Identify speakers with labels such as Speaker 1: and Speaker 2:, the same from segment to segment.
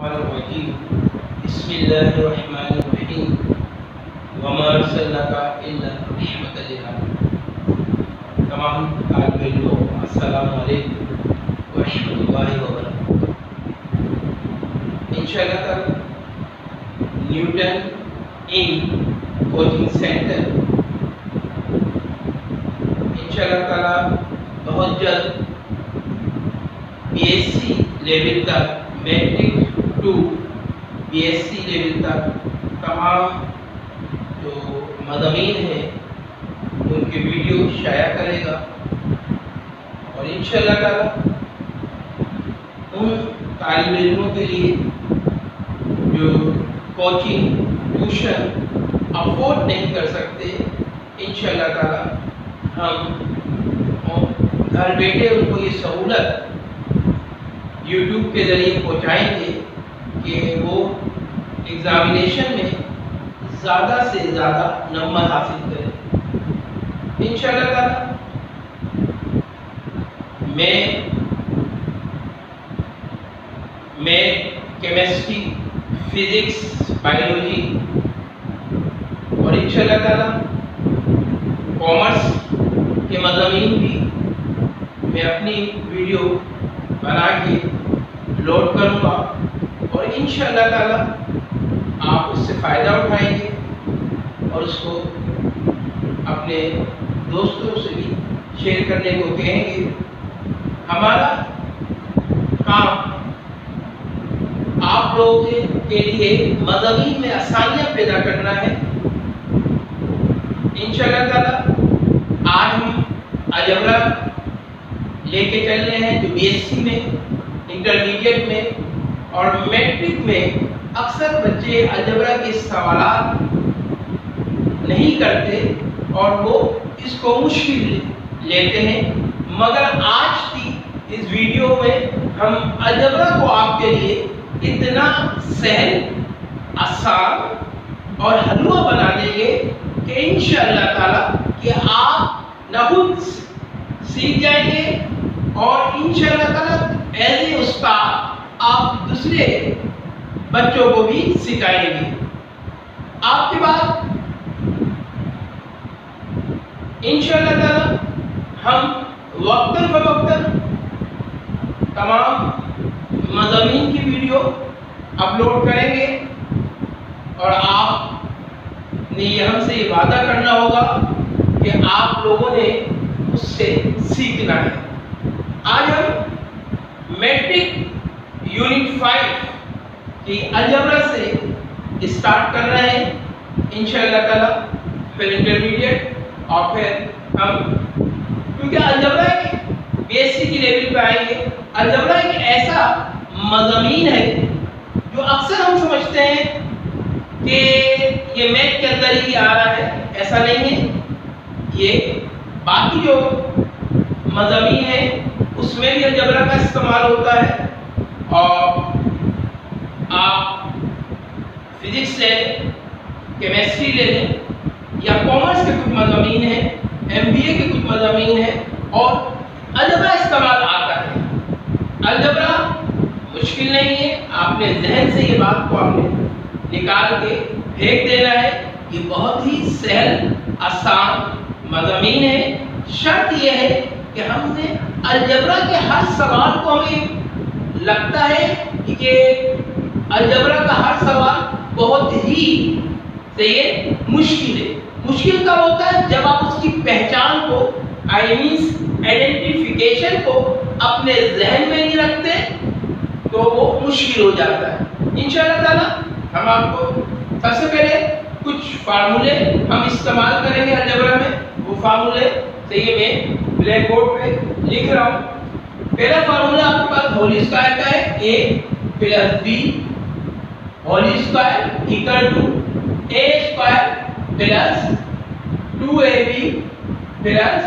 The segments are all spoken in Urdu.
Speaker 1: بسم اللہ الرحمن الرحیم وما ارسلناک الا رحمۃ للعالمین۔ تمام طالب علموں السلام علیکم ورحمۃ اللہ وبرکاتہ۔ انشاءاللہ تعالی نیوٹن ان کوچنگ سینٹر انشاءاللہ تعالی بہت جلد BSc لیول تک، میٹرک ٹو BSc لیول تک تمام جو مضامین ہیں ان کے ویڈیو شائع کرے گا، اور انشاءاللہ تعالی ان طالب علموں کے لیے جو کوچنگ ٹیوشن افورڈ نہیں کر سکتے، انشاءاللہ تعالی ہم گھر بیٹھے ان کو یہ سہولت یوٹیوب کے ذریعے پہنچائیں گے کہ وہ ایگزامینیشن میں زیادہ سے زیادہ نمبر حاصل کریں انشاءاللہ تعالی۔ میں کیمسٹری، فزکس، بایولوجی اور انشاءاللہ تعالی کامرس کے مضامین بھی میں اپنی ویڈیو بنا کے لوڈ کروں گا، اور انشاءاللہ تعالی آپ اس سے فائدہ اٹھائیں گے اور اس کو اپنے دوستوں سے بھی شیئر کرنے کو کہیں گے۔ ہمارا کام آپ لوگوں کے لیے مضامین میں آسانیاں پیدا کرنا ہے انشاءاللہ تعالی۔ آج ہم الجبرا لے کے چل رہے ہیں جو BSc میں، انٹرمیڈیٹ میں اور میٹرک میں اکثر بچے الجبرا کے سوالات نہیں کرتے اور وہ اس کو مشکل لیتے ہیں، مگر آج کی اس ویڈیو میں ہم الجبرا کو آپ کے لیے اتنا سہل، آسان اور حلوہ بنا دیں گے کہ انشاءاللہ تعالی کہ آپ نہ خود سیکھ جائیں گے اور انشاءاللہ تعالی ایز اے استاد آپ دوسرے بچوں کو بھی سکھائیں گے۔ آپ کے بعد انشاءاللہ تعالی ہم وقتاً فوقتاً تمام مضامین کی ویڈیو اپلوڈ کریں گے، اور آپ نے ہم سے یہ وعدہ کرنا ہوگا کہ آپ لوگوں نے اس سے سیکھنا ہے۔ آج ہم میٹرک یونٹ 5 کی الجبرا سے اسٹارٹ کر رہے ہیں انشاءاللہ تعالی، پھر انٹرمیڈیٹ، اور پھر ہم کیونکہ الجبرا ایک BSc کی لیول پہ آئیں گے۔ الجبرا ایک ایسا مضامین ہے جو اکثر ہم سمجھتے ہیں کہ یہ میتھ کے اندر ہی آ رہا ہے، ایسا نہیں ہے۔ یہ باقی جو مضامین ہیں اس میں بھی الجبرا کا استعمال ہوتا ہے، اور آپ فزکس لے لیں، کیمسٹری لے لیں، یا کامرس کے کچھ مضامین ہیں، MBA کے کچھ مضامین ہیں، اور الجبرا استعمال آتا ہے۔ الجبرا مشکل نہیں ہے، آپ نے ذہن سے یہ بات کو آپ نے نکال کے پھینک دینا ہے۔ یہ بہت ہی سہل، آسان مضامین ہے۔ شرط یہ ہے کہ ہم نے الجبرا کے ہر سوال کو ہمیں لگتا ہے کہ الجبرا کا ہر سوال بہت ہی مشکل ہے۔ مشکل کب ہوتا ہے؟ جب آپ اس کی پہچان کو، آئیڈینٹیفیکیشن کو اپنے ذہن میں نہیں رکھتے تو وہ مشکل ہو جاتا ہے۔ انشاءاللہ تعالی ہم آپ کو سب سے پہلے کچھ فارمولے ہم استعمال کریں گے الجبرا میں۔ وہ فارمولے یہ میں بلیک بورڈ پہ لکھ رہا ہوں۔ پہلا فارمولا آپ کے پاس ہول اسکوائر کا ہے، A + B whole square equal to A square plus 2AB plus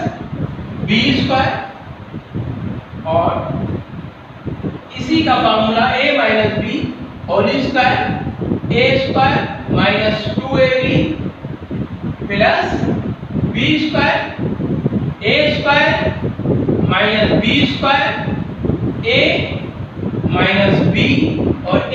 Speaker 1: B square, اور اسی کا formula A - B whole square A square minus 2AB plus B square A square minus B square A minus B اور A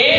Speaker 1: a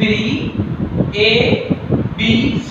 Speaker 1: 3 ABC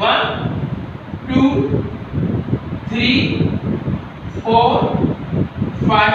Speaker 1: 1 2 3 4 5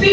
Speaker 1: 6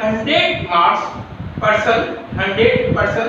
Speaker 1: 100%